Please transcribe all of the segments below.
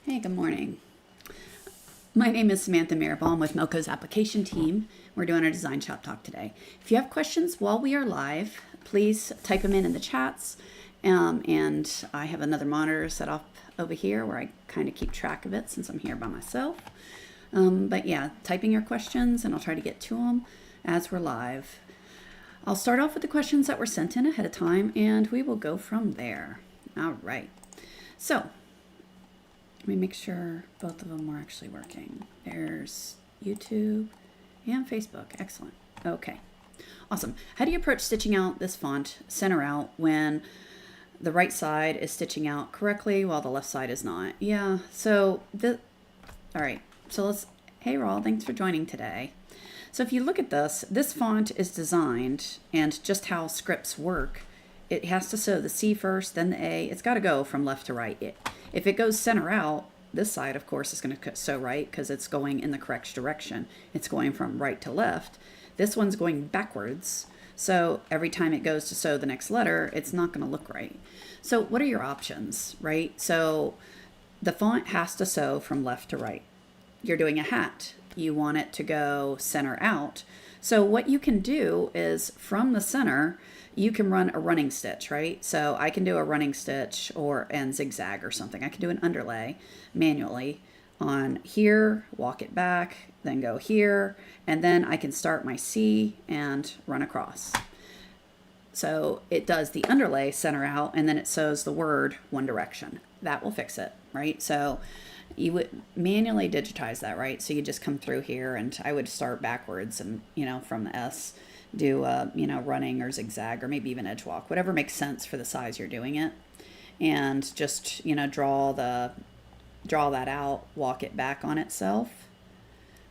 Hey, good morning. My name is Samantha Mirabal. I'm with Milko's application team. We're doing our design shop talk today. If you have questions while we are live, please type them in the chats. And I have another monitor set up over here where I kind of keep track of it since I'm here by myself. But yeah, type in your questions and I'll try to get to them as we're live. I'll start off with the questions that were sent in ahead of time and we will go from there. All right. So, let me make sure both of them were actually working. There's YouTube and Facebook. Excellent. Okay. Awesome. How do you approach stitching out this font center out when the right side is stitching out correctly while the left side is not? Yeah. So all right. So hey Raul, thanks for joining today. So if you look at this font is designed and just how scripts work. It has to sew the C first, then the A. It's got to go from left to right. If it goes center out, this side, of course, is going to sew right because it's going in the correct direction. It's going from right to left. This one's going backwards. So every time it goes to sew the next letter, it's not going to look right. So what are your options, right? So the font has to sew from left to right. You're doing a hat. You want it to go center out. So what you can do is from the center, you can run a running stitch, right? So I can do a running stitch and zigzag or something. I can do an underlay manually on here, walk it back, then go here, and then I can start my C and run across. So it does the underlay center out and then it sews the word one direction. That will fix it, right? So you would manually digitize that, right? So you just come through here and I would start backwards and, from the S, do running or zigzag or maybe even edge walk, whatever makes sense for the size you're doing it. And just, draw that out, walk it back on itself,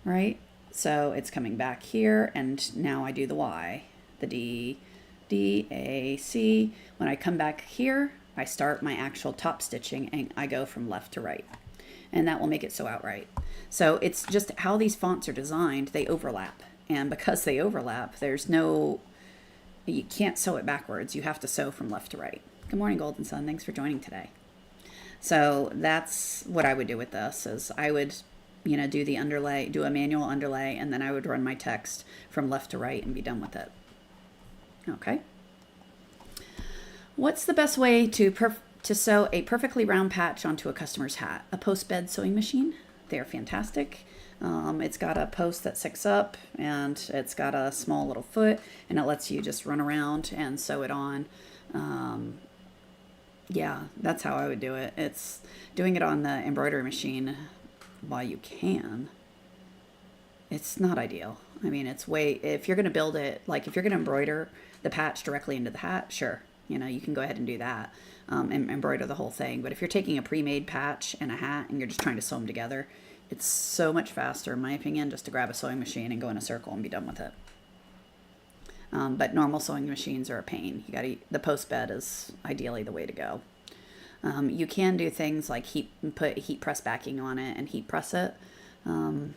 right? So it's coming back here and now I do the Y, the D, A, C. When I come back here, I start my actual top stitching and I go from left to right. And that will make it sew out right. So it's just how these fonts are designed, they overlap. And because they overlap, you can't sew it backwards. You have to sew from left to right. Good morning, Golden Sun. Thanks for joining today. So that's what I would do with this is I would, do the underlay, do a manual underlay, and then I would run my text from left to right and be done with it. Okay. What's the best way to sew a perfectly round patch onto a customer's hat? A post bed sewing machine. They're fantastic. It's got a post that sticks up and it's got a small little foot and it lets you just run around and sew it on. Yeah, that's how I would do it. It's doing it on the embroidery machine while you can. It's not ideal. I mean, if you're going to build it, like if you're going to embroider the patch directly into the hat, sure. You can go ahead and do that and embroider the whole thing. But if you're taking a pre-made patch and a hat and you're just trying to sew them together, it's so much faster, in my opinion, just to grab a sewing machine and go in a circle and be done with it. But normal sewing machines are a pain. The post bed is ideally the way to go. You can do things like put heat press backing on it and heat press it. And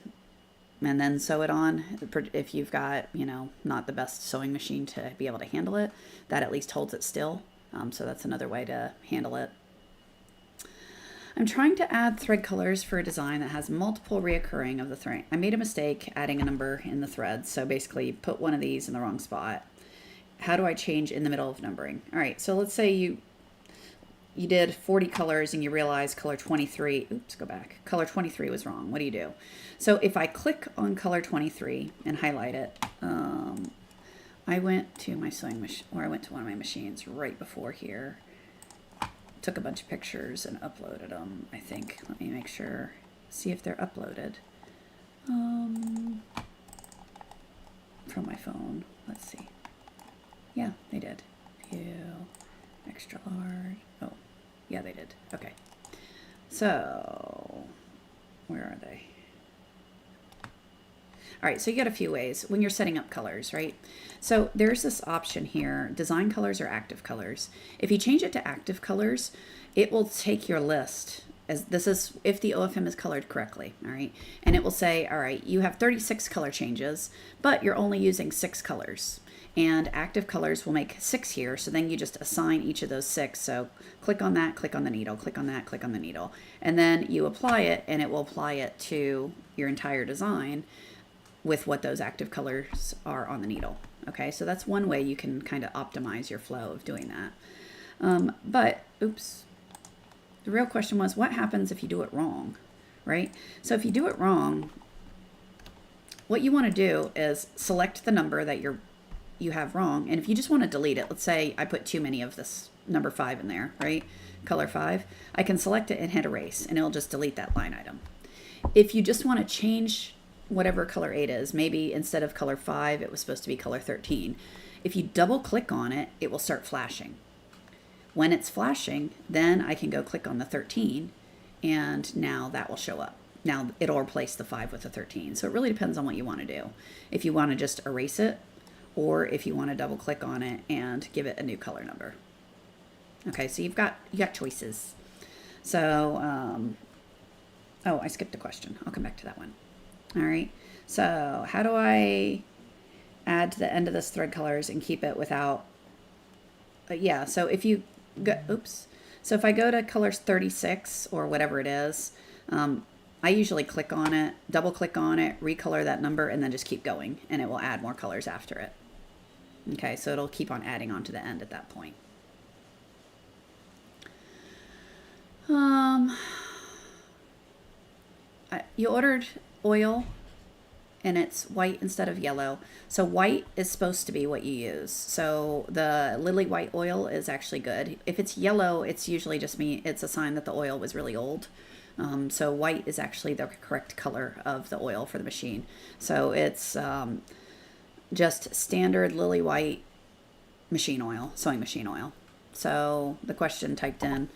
then sew it on. If you've got, not the best sewing machine to be able to handle it, that at least holds it still. So that's another way to handle it. I'm trying to add thread colors for a design that has multiple reoccurring of the thread. I made a mistake adding a number in the thread. So basically put one of these in the wrong spot. How do I change in the middle of numbering? All right, so let's say you did 40 colors and you realize color 23, color 23 was wrong. What do you do? So if I click on color 23 and highlight it, I went to my sewing machine, or I went to one of my machines right before here, took a bunch of pictures and uploaded them, I think. Let me make sure, see if they're uploaded from my phone. Let's see. Yeah, they did. View, extra large. Oh, yeah, they did. Okay. So, where are they? All right, so you got a few ways when you're setting up colors, right? So there's this option here, design colors or active colors. If you change it to active colors, it will take your list, as this is if the OFM is colored correctly, all right? And it will say, all right, you have 36 color changes, but you're only using 6 colors. and active colors will make 6 here. So then you just assign each of those 6. So click on that, click on the needle, click on that, click on the needle, and then you apply it, and it will apply it to your entire design with what those active colors are on the needle. Okay, so that's one way you can kind of optimize your flow of doing that. But, oops, the real question was, what happens if you do it wrong, right? So if you do it wrong, what you want to do is select the number that you have wrong, and if you just want to delete it, let's say I put too many of this number 5 in there, right? Color 5, I can select it and hit erase, and it'll just delete that line item. If you just want to change whatever color 8 is, maybe instead of color 5, it was supposed to be color 13. If you double click on it, it will start flashing. When it's flashing, then I can go click on the 13, and now that will show up. Now it'll replace the 5 with the 13. So it really depends on what you want to do. If you want to just erase it, or if you want to double click on it and give it a new color number. Okay, so you got choices. So, oh, I skipped a question. I'll come back to that one. All right, so how do I add to the end of this thread colors and keep it without, yeah, so if you go, oops, so if I go to colors 36 or whatever it is, I usually click on it, double click on it, recolor that number, and then just keep going, and it will add more colors after it. Okay, so it'll keep on adding on to the end at that point. You ordered oil and it's white instead of yellow. So white is supposed to be what you use. So the lily white oil is actually good. If it's yellow, it's usually just it's a sign that the oil was really old. So white is actually the correct color of the oil for the machine. So it's just standard lily white machine oil, sewing machine oil. So the question typed in,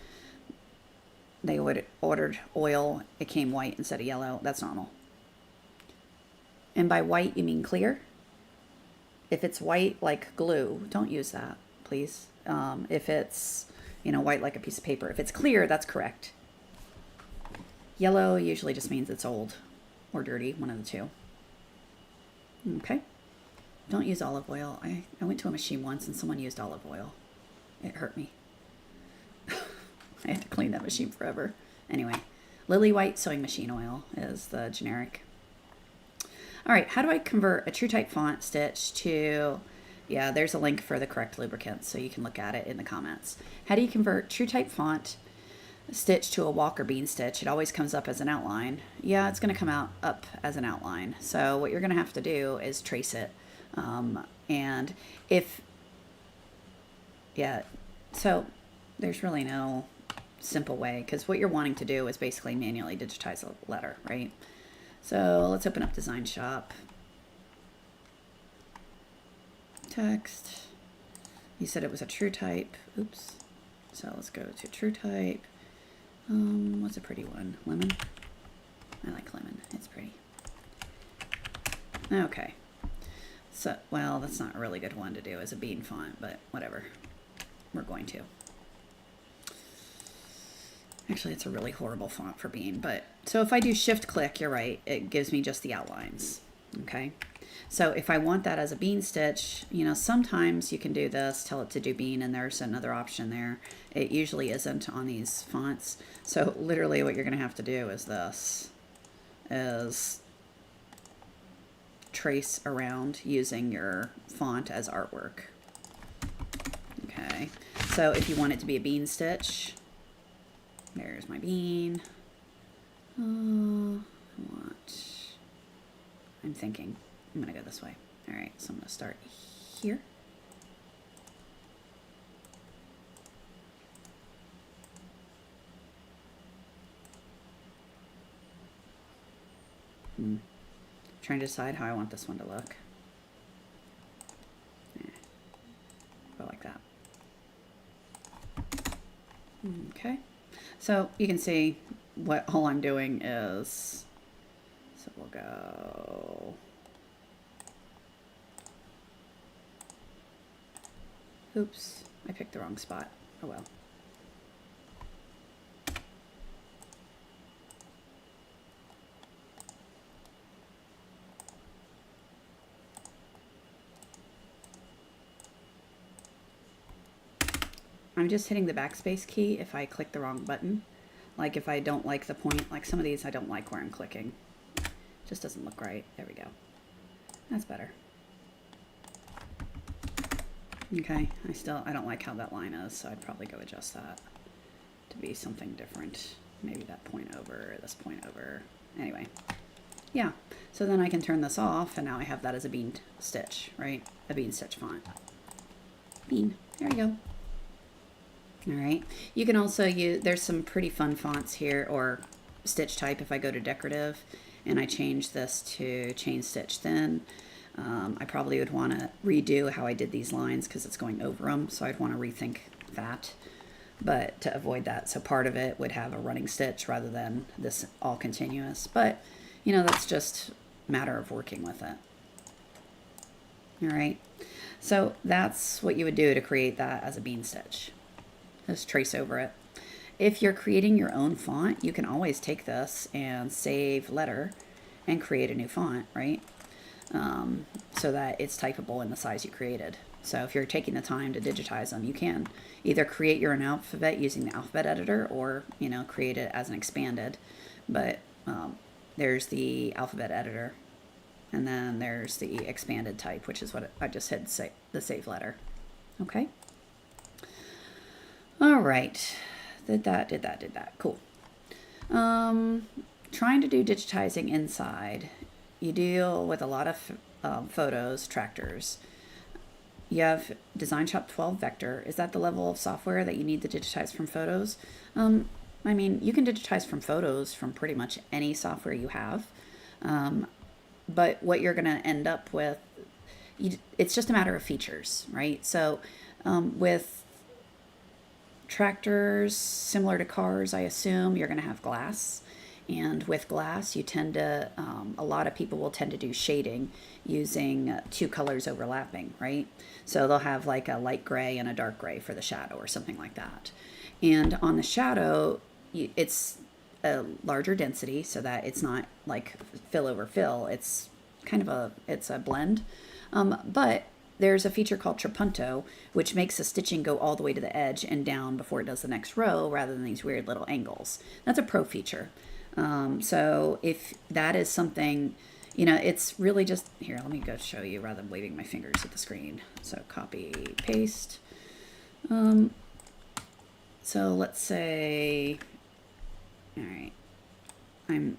they ordered oil, it came white instead of yellow. That's normal. And by white, you mean clear? If it's white like glue, don't use that, please. If it's, white like a piece of paper. If it's clear, that's correct. Yellow usually just means it's old or dirty, one of the two. Okay. Don't use olive oil. I went to a machine once and someone used olive oil. It hurt me. I had to clean that machine forever. Anyway, lily white sewing machine oil is the generic. All right, how do I convert a true type font stitch to, yeah, there's a link for the correct lubricant, so you can look at it in the comments. How do you convert true type font stitch to a walk or bean stitch? It always comes up as an outline. Yeah, it's going to come up as an outline. So what you're going to have to do is trace it. And if, yeah, so there's really no simple way, because what you're wanting to do is basically manually digitize a letter, right? So let's open up DesignShop. Text. You said it was a true type. Oops. So let's go to true type. What's a pretty one? Lemon? I like lemon. It's pretty. Okay. So, well, that's not a really good one to do as a bean font, but whatever. We're going to. Actually, it's a really horrible font for bean, but so if I do shift click, you're right, it gives me just the outlines. Okay. So if I want that as a bean stitch, sometimes you can do this, tell it to do bean, and there's another option there. It usually isn't on these fonts. So literally what you're going to have to do is this, is trace around using your font as artwork. Okay. So if you want it to be a bean stitch, there's my bean. What? I'm thinking. I'm going to go this way. All right, so I'm going to start here. Trying to decide how I want this one to look. Go like that. Okay. So you can see what all I'm doing is, so we'll go, oops, I picked the wrong spot. Oh well. I'm just hitting the backspace key if I click the wrong button. Like if I don't like the point, like some of these I don't like where I'm clicking. Just doesn't look right. There we go. That's better. Okay, I don't like how that line is, so I'd probably go adjust that to be something different. Maybe that point over, this point over. Anyway, yeah. So then I can turn this off, and now I have that as a bean stitch, right? A bean stitch font. Bean. There you go. All right. You can also use, there's some pretty fun fonts here, or stitch type if I go to decorative and I change this to chain stitch thin. I probably would want to redo how I did these lines because it's going over them, so I'd want to rethink that. But to avoid that, so part of it would have a running stitch rather than this all continuous. But, you know, that's just a matter of working with it. All right. So that's what you would do to create that as a bean stitch. Just trace over it. If you're creating your own font, you can always take this and save letter and create a new font, right? So that it's typable in the size you created. So if you're taking the time to digitize them, you can either create your own alphabet using the alphabet editor, or, you know, create it as an expanded. But there's the alphabet editor, and then there's the expanded type, which is what I just had, say the save letter. Okay. All right. Did that. Cool. Trying to do digitizing inside, you deal with a lot of photos, tractors. You have DesignShop 12 Vector. Is that the level of software that you need to digitize from photos? I mean, you can digitize from photos from pretty much any software you have. But what you're going to end up with, it's just a matter of features, right? So with tractors, similar to cars, I assume, you're going to have glass. And with glass, you tend to, a lot of people will tend to do shading using two colors overlapping, right? So they'll have like a light gray and a dark gray for the shadow or something like that. And on the shadow, it's a larger density so that it's not like fill over fill. It's kind of it's a blend. But there's a feature called Trapunto, which makes the stitching go all the way to the edge and down before it does the next row, rather than these weird little angles. That's a pro feature. So if that is something, you know, it's really just, here, let me go show you rather than waving my fingers at the screen. So copy, paste. So let's say, all right, I'm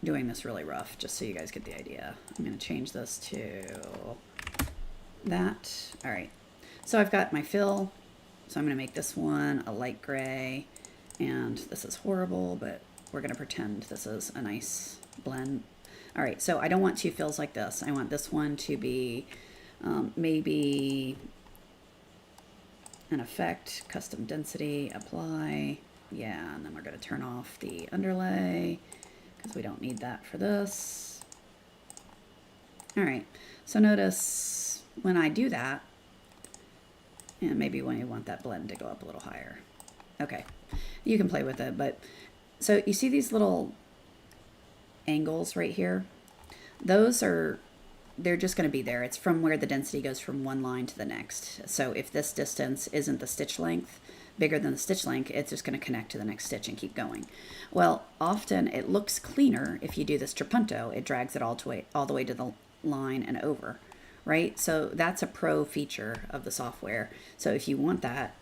doing this really rough just so you guys get the idea. I'm going to change this to that. All right. So I've got my fill. So I'm going to make this one a light gray, and this is horrible, but we're going to pretend this is a nice blend. All right, so I don't want two fills like this. I want this one to be maybe an effect, custom density, apply. Yeah, and then we're going to turn off the underlay because we don't need that for this. All right, so notice when I do that, and maybe when you want that blend to go up a little higher. Okay, you can play with it, but so you see these little angles right here? Those are, they're just going to be there. It's from where the density goes from one line to the next. So if this distance isn't the stitch length, bigger than the stitch length, it's just going to connect to the next stitch and keep going. Well, often it looks cleaner if you do this Trapunto. It drags it all the way to the line and over, right? So that's a pro feature of the software. So if you want that,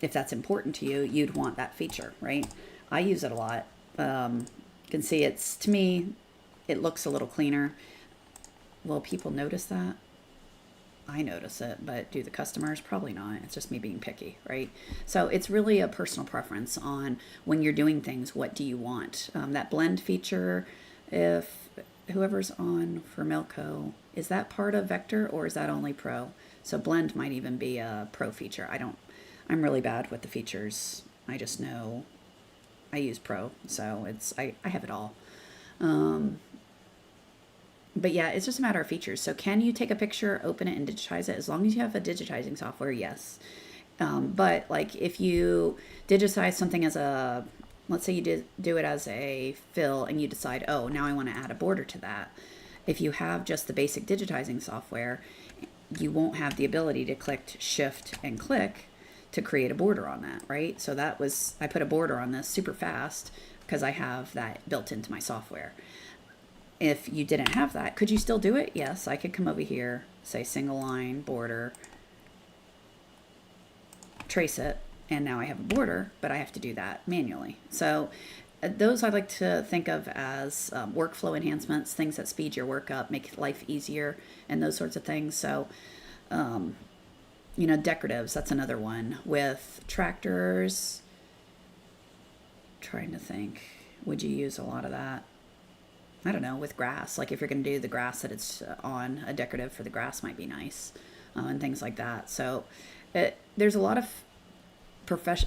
if that's important to you, you'd want that feature, right? I use it a lot. You can see it's, to me, it looks a little cleaner. Will people notice that? I notice it, but do the customers? Probably not. It's just me being picky, right? So it's really a personal preference on when you're doing things, what do you want? That blend feature, if whoever's on for Milko, is that part of Vector or is that only Pro? So blend might even be a Pro feature. I'm really bad with the features. I just know I use Pro, so I have it all. But yeah, it's just a matter of features. So can you take a picture, open it, and digitize it? As long as you have a digitizing software, yes. But like if you digitize something as a, let's say you do it as a fill and you decide, oh, now I want to add a border to that. If you have just the basic digitizing software, you won't have the ability to click shift and click to create a border on that, right? So that was, I put a border on this super fast because I have that built into my software. If you didn't have that, could you still do it? Yes, I could come over here, say single line border, trace it, and now I have a border, but I have to do that manually. So those I like to think of as workflow enhancements, things that speed your work up, make life easier, and those sorts of things. So, you know, decoratives, that's another one. With tractors, trying to think, would you use a lot of that? I don't know, with grass, like if you're going to do the grass that it's on, a decorative for the grass might be nice, and things like that. So there's a lot of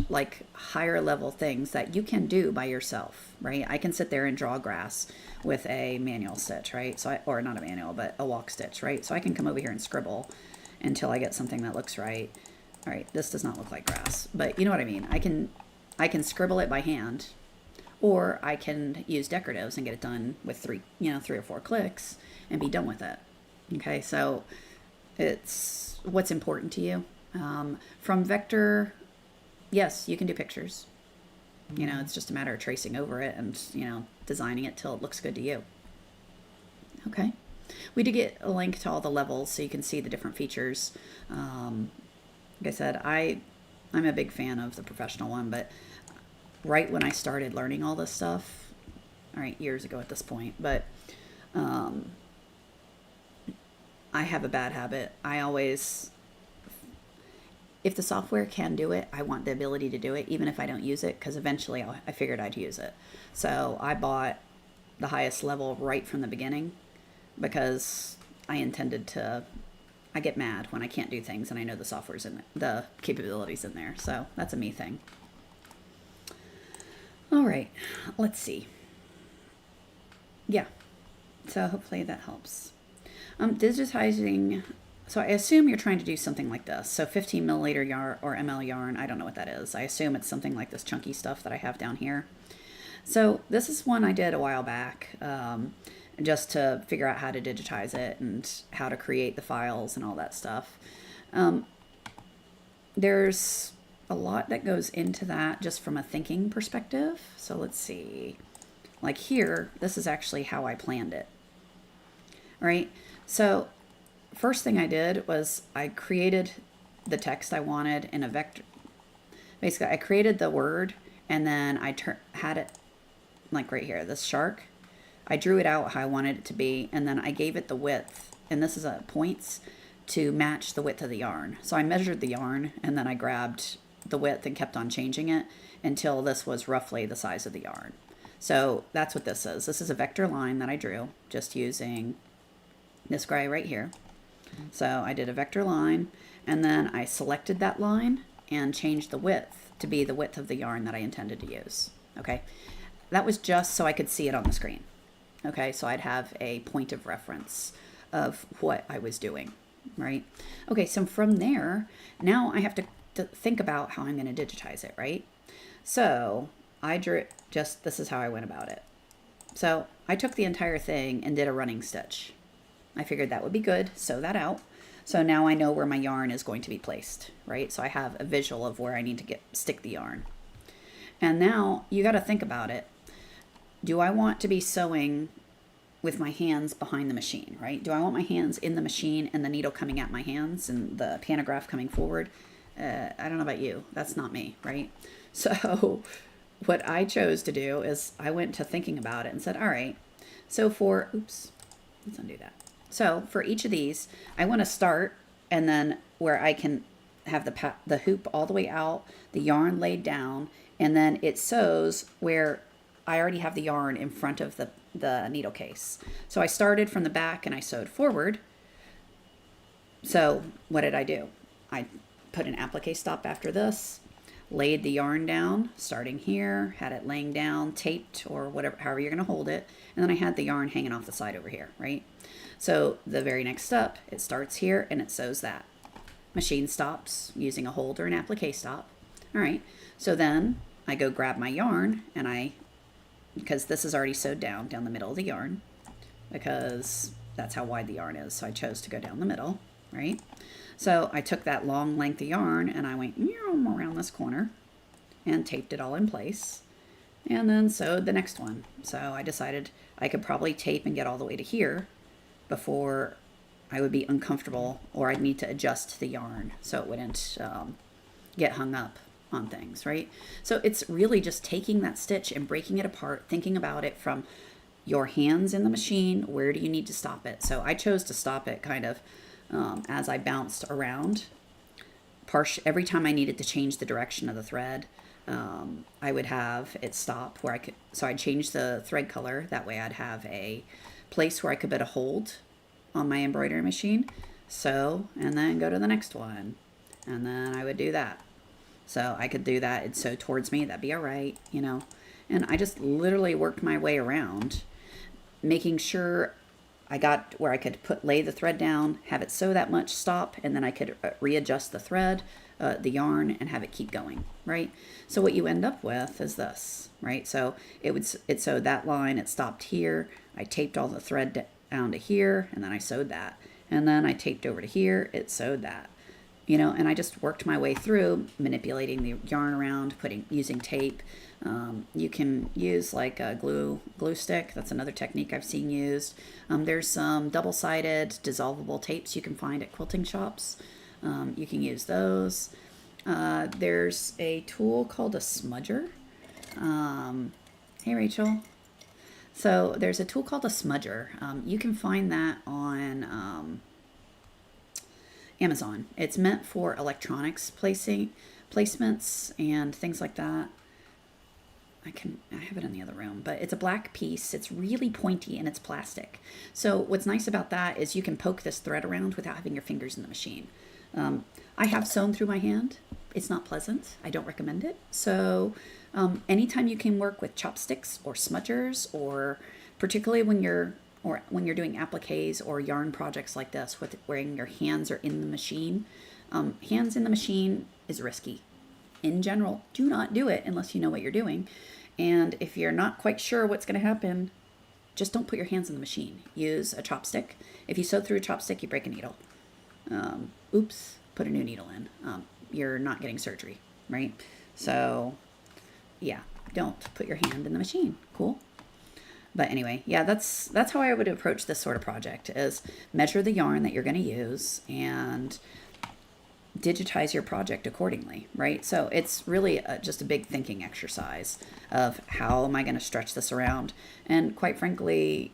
like higher level things that you can do by yourself, right? I can sit there and draw grass with a manual stitch, right? So or not a manual, but a walk stitch, right? So I can come over here and scribble until I get something that looks right. All right, this does not look like grass, but you know what I mean? I can scribble it by hand, or I can use decoratives and get it done with 3 or 4 clicks and be done with it. Okay, so it's what's important to you. From vector, yes, you can do pictures. You know, it's just a matter of tracing over it and, you know, designing it till it looks good to you. Okay. We did get a link to all the levels so you can see the different features. Like I said, I'm a big fan of the professional one, but right when I started learning all this stuff, all right, years ago at this point, but I have a bad habit. I always, if the software can do it, I want the ability to do it, even if I don't use it, because eventually I figured I'd use it. So I bought the highest level right from the beginning because I intended to, I get mad when I can't do things and I know the software's in the capabilities in there. So that's a me thing. All right, let's see. Yeah, so hopefully that helps. Digitizing, so I assume you're trying to do something like this. So 15 milliliter yarn or ml yarn, I don't know what that is. I assume it's something like this chunky stuff that I have down here. So this is one I did a while back, just to figure out how to digitize it and how to create the files and all that stuff. There's a lot that goes into that just from a thinking perspective. So let's see, like here, this is actually how I planned it. All right. So first thing I did was I created the text I wanted in a vector. Basically, I created the word and then I had it like right here, this shark. I drew it out how I wanted it to be, and then I gave it the width, and this is a points to match the width of the yarn. So I measured the yarn and then I grabbed the width and kept on changing it until this was roughly the size of the yarn. So that's what this is. This is a vector line that I drew just using this gray right here. So I did a vector line and then I selected that line and changed the width to be the width of the yarn that I intended to use. Okay. That was just so I could see it on the screen. Okay. So I'd have a point of reference of what I was doing. Right. Okay. So from there, now I have to think about how I'm going to digitize it. Right. So I drew it just, this is how I went about it. So I took the entire thing and did a running stitch. I figured that would be good. Sew that out. So now I know where my yarn is going to be placed, right? So I have a visual of where I need to stick the yarn. And now you got to think about it. Do I want to be sewing with my hands behind the machine, right? Do I want my hands in the machine and the needle coming at my hands and the pantograph coming forward? I don't know about you. That's not me, right? So what I chose to do is I went to thinking about it and said, all right, so for, oops, let's undo that. So for each of these, I want to start and then where I can have the hoop all the way out, the yarn laid down, and then it sews where I already have the yarn in front of the needle case. So I started from the back and I sewed forward. So what did I do? I put an applique stop after this, laid the yarn down, starting here, had it laying down, taped or whatever, however you're going to hold it. And then I had the yarn hanging off the side over here, right? So the very next step, it starts here and it sews that. Machine stops using a holder and applique stop. All right. So then I go grab my yarn and because this is already sewed down the middle of the yarn because that's how wide the yarn is. So I chose to go down the middle. right? So I took that long length of yarn and I went around this corner and taped it all in place, and then sewed the next one. So I decided I could probably tape and get all the way to here before I would be uncomfortable, or I'd need to adjust the yarn so it wouldn't get hung up on things, right? So it's really just taking that stitch and breaking it apart, thinking about it from your hands in the machine. Where do you need to stop it? So I chose to stop it kind of as I bounced around. Every time I needed to change the direction of the thread, I would have it stop where I could. So I'd change the thread color. That way I'd have a place where I could put a hold on my embroidery machine. So, and then go to the next one. And then I would do that. So I could do that. It'd sew towards me. That'd be all right, you know. And I just literally worked my way around, making sure I got where I could lay the thread down, have it sew that much, stop, and then I could readjust the thread, the yarn, and have it keep going, right? So what you end up with is this, right? So it sewed that line, it stopped here, I taped all the thread down to here, and then I sewed that. And then I taped over to here, it sewed that. You know, and I just worked my way through, manipulating the yarn around, using tape. You can use like a glue stick. That's another technique I've seen used. There's some double-sided dissolvable tapes you can find at quilting shops. You can use those. There's a tool called a smudger. Hey, Rachel. So there's a tool called a smudger. You can find that on Amazon. It's meant for electronics placements and things like that. I have it in the other room, but it's a black piece. It's really pointy and it's plastic. So what's nice about that is you can poke this thread around without having your fingers in the machine. I have sewn through my hand. It's not pleasant. I don't recommend it. So anytime you can work with chopsticks or smudgers, or particularly when you're doing appliques or yarn projects like this, where your hands are in the machine. Hands in the machine is risky. In general, do not do it unless you know what you're doing. And if you're not quite sure what's going to happen, just don't put your hands in the machine. Use a chopstick. If you sew through a chopstick, you break a needle. Oops, put a new needle in. You're not getting surgery, right? So, yeah, don't put your hand in the machine. Cool. But anyway, yeah, that's how I would approach this sort of project, is measure the yarn that you're going to use and digitize your project accordingly, right? So it's really just a big thinking exercise of how am I going to stretch this around? And quite frankly,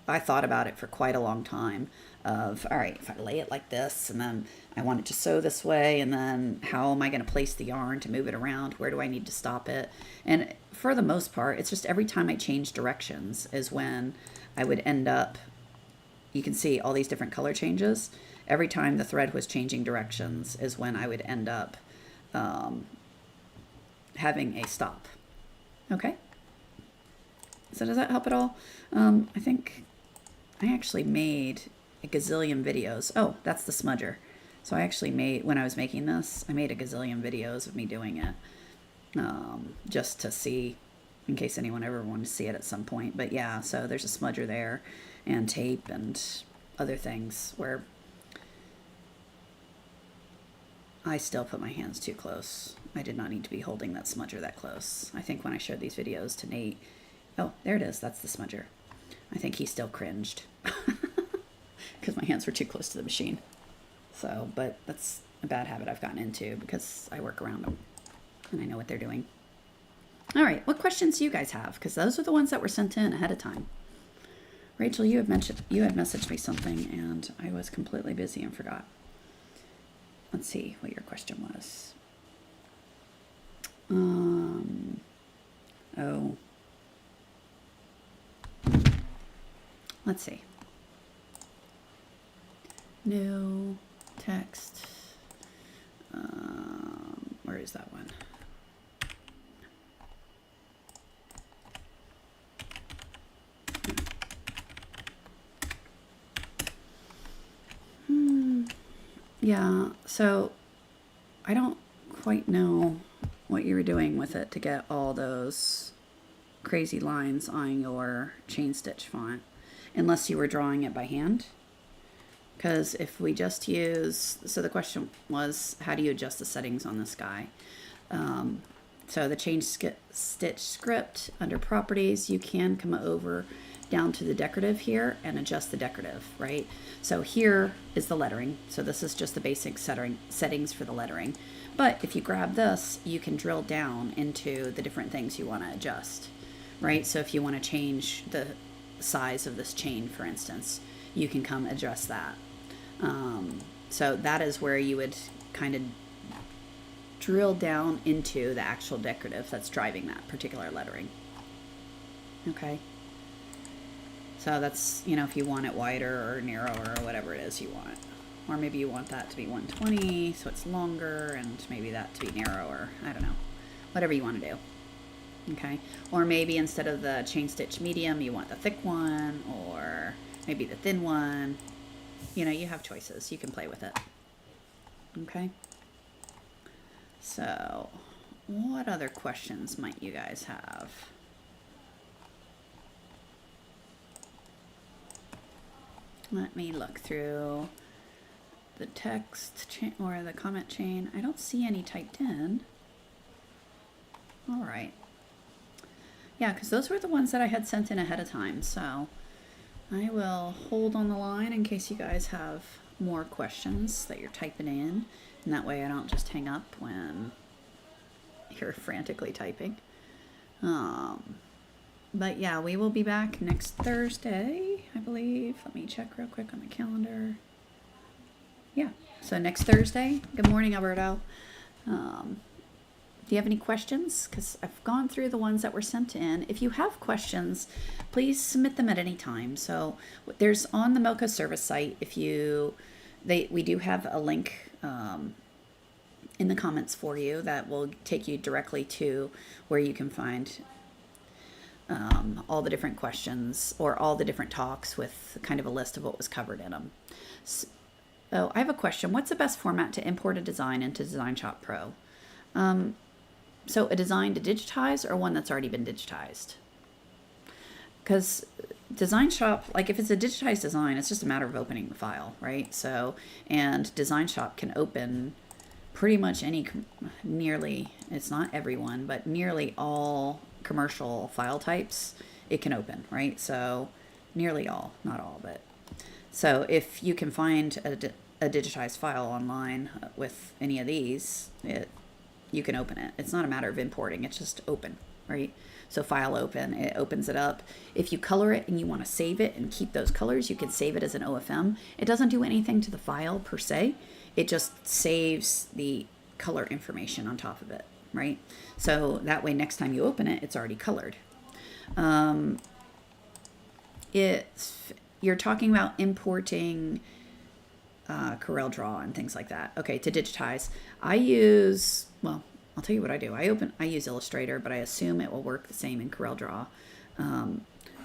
I thought about it for quite a long time of, all right, if I lay it like this and then I want it to sew this way, and then how am I going to place the yarn to move it around? Where do I need to stop it? And for the most part, it's just every time I change directions is when I would end up, you can see all these different color changes. Every time the thread was changing directions is when I would end up having a stop. Okay? So does that help at all? I think I actually made a gazillion videos. Oh, that's the smudger. So I actually made, when I was making this, I made a gazillion videos of me doing it, just to see, in case anyone ever wanted to see it at some point. But yeah, so there's a smudger there, and tape and other things where I still put my hands too close. I did not need to be holding that smudger that close. I think when I showed these videos to Nate, oh, there it is. That's the smudger. I think he still cringed because my hands were too close to the machine. So, but that's a bad habit I've gotten into because I work around them and I know what they're doing. All right, what questions do you guys have? Because those are the ones that were sent in ahead of time. Rachel, you had messaged me something and I was completely busy and forgot. Let's see what your question was. Oh. Let's see. No text. Where is that one? Yeah, so I don't quite know what you were doing with it to get all those crazy lines on your chain stitch font, unless you were drawing it by hand. Because if we just use, so the question was, how do you adjust the settings on this guy? So the change stitch script under properties, you can come over down to the decorative here and adjust the decorative, right? So here is the lettering. So this is just the basic settings for the lettering. But if you grab this, you can drill down into the different things you want to adjust, right? So if you want to change the size of this chain, for instance, you can come adjust that. So that is where you would kind of drill down into the actual decorative that's driving that particular lettering. Okay. So that's, you know, if you want it wider or narrower or whatever it is you want. Or maybe you want that to be 120 so it's longer, and maybe that to be narrower. I don't know. Whatever you want to do. Okay. Or maybe instead of the chain stitch medium, you want the thick one, or maybe the thin one. You know, you have choices. You can play with it. Okay. So, what other questions might you guys have? Let me look through the text chain or the comment chain. I don't see any typed in. All right. Yeah, because those were the ones that I had sent in ahead of time. So I will hold on the line in case you guys have more questions that you're typing in. And that way I don't just hang up when you're frantically typing. But yeah, we will be back next Thursday, I believe. Let me check real quick on the calendar. Yeah, so next Thursday. Good morning, Alberto. Do you have any questions? Because I've gone through the ones that were sent in. If you have questions, please submit them at any time. So there's on the Milka service site, we do have a link in the comments for you that will take you directly to where you can find all the different questions or all the different talks with kind of a list of what was covered in them. So I have a question. What's the best format to import a design into DesignShop Pro? So a design to digitize or one that's already been digitized? Because DesignShop, like if it's a digitized design, it's just a matter of opening the file, right? So, and DesignShop can open pretty much nearly, it's not everyone, but nearly all commercial file types it can open, right? So nearly all, not all, but. So if you can find a digitized file online with any of these, you can open it. It's not a matter of importing, it's just open, right? So file open, it opens it up. If you color it and you want to save it and keep those colors, you can save it as an OFM. It doesn't do anything to the file per se. It just saves the color information on top of it, right? So that way next time you open it, it's already colored. You're talking about importing CorelDRAW and things like that. Okay, to digitize. I'll tell you what I do. I use Illustrator, but I assume it will work the same in CorelDRAW.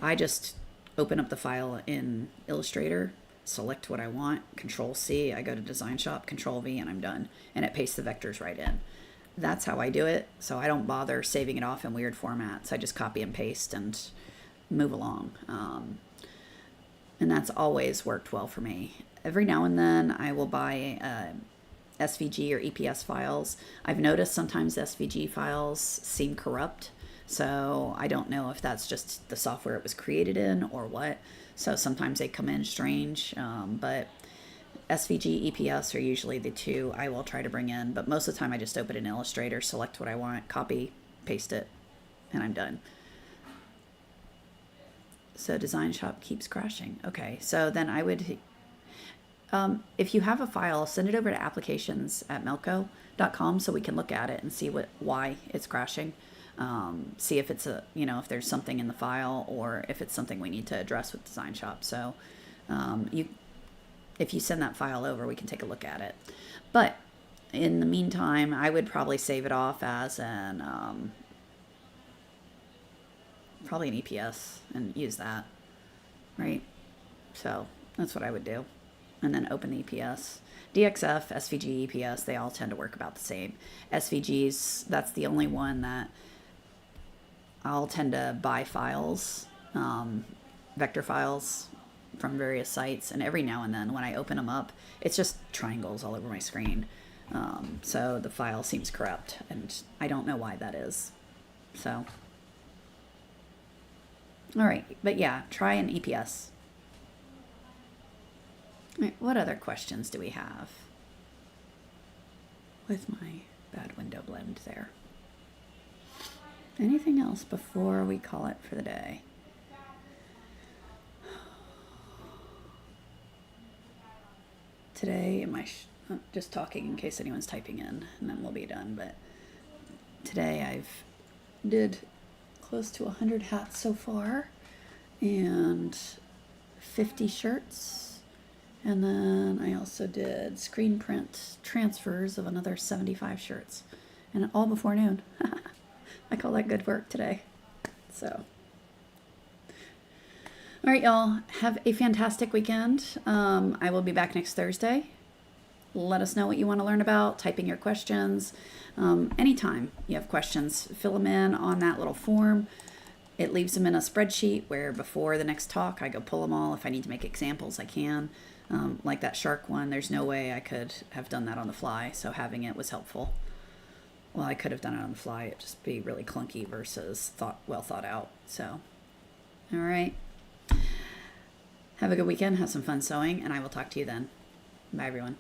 I just open up the file in Illustrator, select what I want, Control C, I go to DesignShop, Control V, and I'm done. And it pastes the vectors right in. That's how I do it. So I don't bother saving it off in weird formats. I just copy and paste and move along. And that's always worked well for me. Every now and then I will buy SVG or EPS files. I've noticed sometimes SVG files seem corrupt, so I don't know if that's just the software it was created in or what. So sometimes they come in strange, but SVG, EPS are usually the two I will try to bring in, but most of the time I just open an Illustrator, select what I want, copy, paste it, and I'm done. So DesignShop keeps crashing. Okay, so then I would, if you have a file, send it over to applications@melco.com so we can look at it and see why it's crashing. See if it's if there's something in the file or if it's something we need to address with DesignShop. So if you send that file over, we can take a look at it. But in the meantime, I would probably save it off as probably an EPS and use that, right? So that's what I would do. And then open the EPS. DXF, SVG, EPS, they all tend to work about the same. SVGs, that's the only one that I'll tend to buy files, vector files, from various sites, and every now and then when I open them up, it's just triangles all over my screen. So the file seems corrupt, and I don't know why that is. So, all right, but yeah, try an EPS. All right, what other questions do we have with my bad window blend there? Anything else before we call it for the day? Today, I'm just talking in case anyone's typing in, and then we'll be done. But today I've did close to 100 hats so far, and 50 shirts, and then I also did screen print transfers of another 75 shirts, and all before noon. I call that good work today. So, all right, y'all, have a fantastic weekend. I will be back next Thursday. Let us know what you want to learn about, typing your questions. Anytime you have questions, fill them in on that little form. It leaves them in a spreadsheet where before the next talk, I go pull them all. If I need to make examples, I can. Like that shark one, there's no way I could have done that on the fly, so having it was helpful. Well, I could have done it on the fly. It'd just be really clunky versus well thought out. So, all right. Have a good weekend. Have some fun sewing, and I will talk to you then. Bye, everyone.